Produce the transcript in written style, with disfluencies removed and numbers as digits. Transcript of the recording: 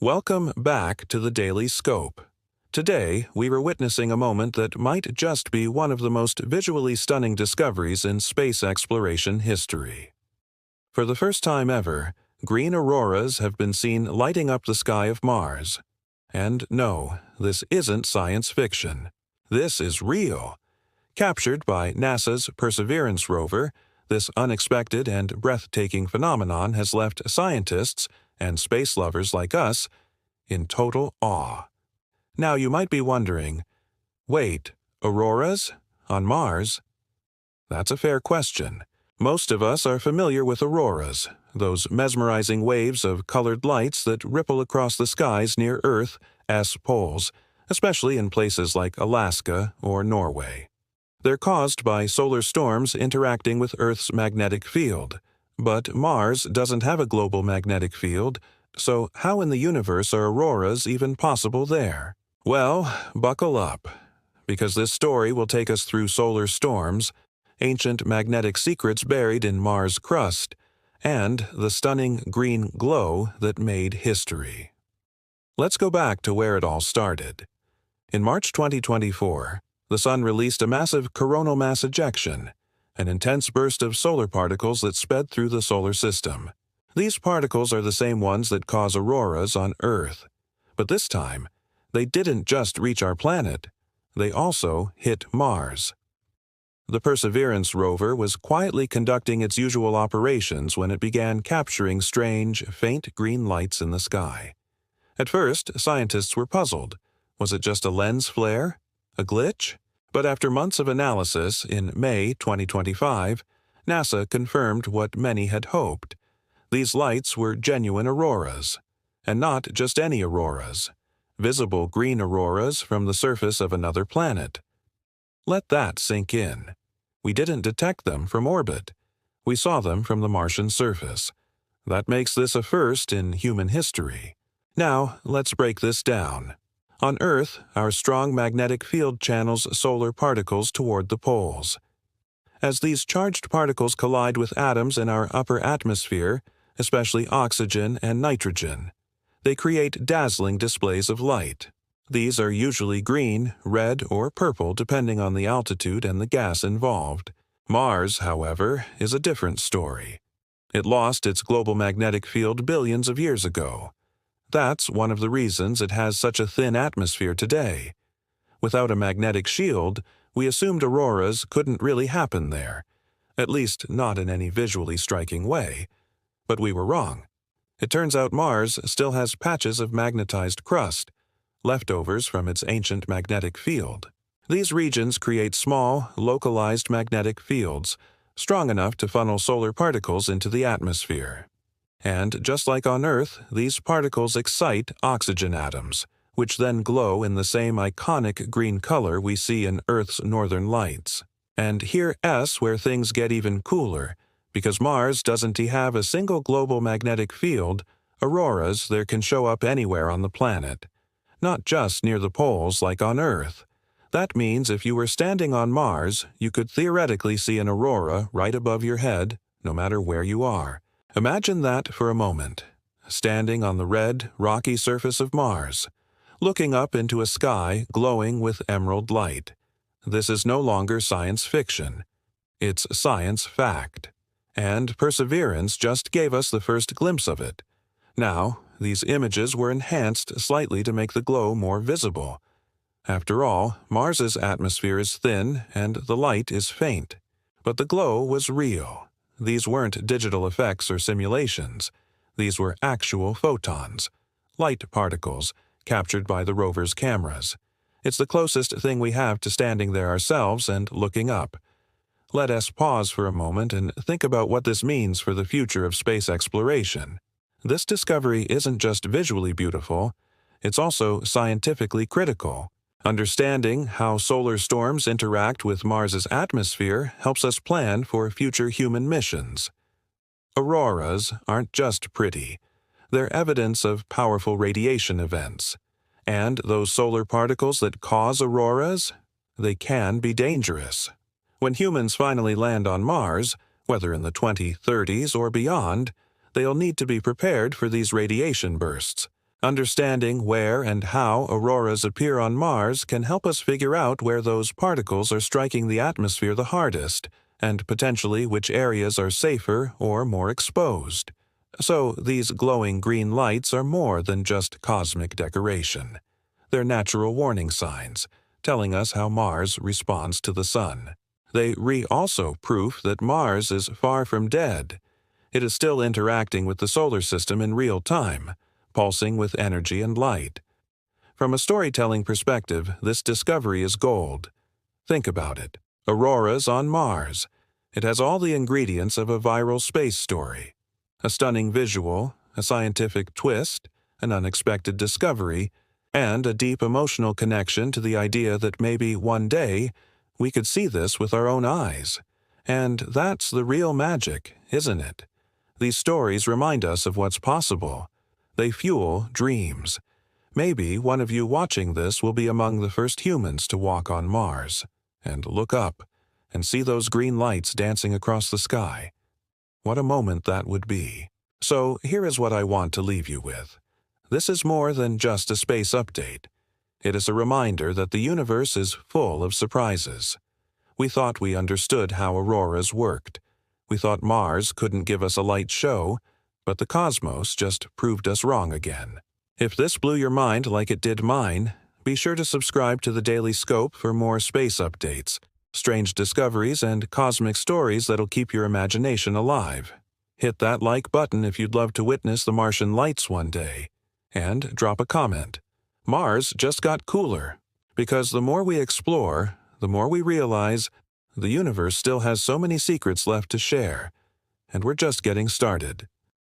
Welcome back to the Daily Scope. Today, we were witnessing a moment that might just be one of the most visually stunning discoveries in space exploration history. For the first time ever, green auroras have been seen lighting up the sky of Mars. And no, this isn't science fiction. This is real. Captured by NASA's Perseverance rover, this unexpected and breathtaking phenomenon has left scientists and space lovers like us in total awe. Now you might be wondering, wait, auroras? On Mars? That's a fair question. Most of us are familiar with auroras, those mesmerizing waves of colored lights that ripple across the skies near Earth's poles, especially in places like Alaska or Norway. They're caused by solar storms interacting with Earth's magnetic field. But Mars doesn't have a global magnetic field, so how in the universe are auroras even possible there? Well, buckle up, because this story will take us through solar storms, ancient magnetic secrets buried in Mars' crust, and the stunning green glow that made history. Let's go back to where it all started. In March 2024, the Sun released a massive coronal mass ejection, an intense burst of solar particles that sped through the solar system. These particles are the same ones that cause auroras on Earth. But this time, they didn't just reach our planet, they also hit Mars. The Perseverance rover was quietly conducting its usual operations when it began capturing strange, faint green lights in the sky. At first, scientists were puzzled. Was it just a lens flare? A glitch? But after months of analysis, in May 2025, NASA confirmed what many had hoped. These lights were genuine auroras. And not just any auroras. Visible green auroras from the surface of another planet. Let that sink in. We didn't detect them from orbit. We saw them from the Martian surface. That makes this a first in human history. Now, let's break this down. On Earth, our strong magnetic field channels solar particles toward the poles. As these charged particles collide with atoms in our upper atmosphere, especially oxygen and nitrogen, they create dazzling displays of light. These are usually green, red, or purple depending on the altitude and the gas involved. Mars, however, is a different story. It lost its global magnetic field billions of years ago. That's one of the reasons it has such a thin atmosphere today. Without a magnetic shield, we assumed auroras couldn't really happen there, at least not in any visually striking way. But we were wrong. It turns out Mars still has patches of magnetized crust, leftovers from its ancient magnetic field. These regions create small, localized magnetic fields, strong enough to funnel solar particles into the atmosphere. And just like on Earth, these particles excite oxygen atoms, which then glow in the same iconic green color we see in Earth's northern lights. And here's where things get even cooler. Because Mars doesn't have a single global magnetic field, auroras there can show up anywhere on the planet. Not just near the poles like on Earth. That means if you were standing on Mars, you could theoretically see an aurora right above your head, no matter where you are. Imagine that for a moment, standing on the red, rocky surface of Mars, looking up into a sky glowing with emerald light. This is no longer science fiction. It's science fact. And Perseverance just gave us the first glimpse of it. Now, these images were enhanced slightly to make the glow more visible. After all, Mars's atmosphere is thin and the light is faint. But the glow was real. These weren't digital effects or simulations. These were actual photons, light particles, captured by the rover's cameras. It's the closest thing we have to standing there ourselves and looking up. Let us pause for a moment and think about what this means for the future of space exploration. This discovery isn't just visually beautiful, it's also scientifically critical. Understanding how solar storms interact with Mars's atmosphere helps us plan for future human missions. Auroras aren't just pretty. They're evidence of powerful radiation events. And those solar particles that cause auroras, they can be dangerous. When humans finally land on Mars, whether in the 2030s or beyond, they'll need to be prepared for these radiation bursts. Understanding where and how auroras appear on Mars can help us figure out where those particles are striking the atmosphere the hardest, and potentially which areas are safer or more exposed. So these glowing green lights are more than just cosmic decoration. They're natural warning signs, telling us how Mars responds to the Sun. They also proof that Mars is far from dead. It is still interacting with the solar system in real time, pulsing with energy and light. From a storytelling perspective, this discovery is gold. Think about it. Auroras on Mars. It has all the ingredients of a viral space story. A stunning visual, a scientific twist, an unexpected discovery, and a deep emotional connection to the idea that maybe one day we could see this with our own eyes. And that's the real magic, isn't it? These stories remind us of what's possible. They fuel dreams. Maybe one of you watching this will be among the first humans to walk on Mars, and look up, and see those green lights dancing across the sky. What a moment that would be. So here is what I want to leave you with. This is more than just a space update. It is a reminder that the universe is full of surprises. We thought we understood how auroras worked. We thought Mars couldn't give us a light show, but the cosmos just proved us wrong again. If this blew your mind like it did mine, be sure to subscribe to the Daily Scope for more space updates, strange discoveries, and cosmic stories that'll keep your imagination alive. Hit that like button if you'd love to witness the Martian lights one day. And drop a comment. Mars just got cooler, because the more we explore, the more we realize the universe still has so many secrets left to share, and we're just getting started.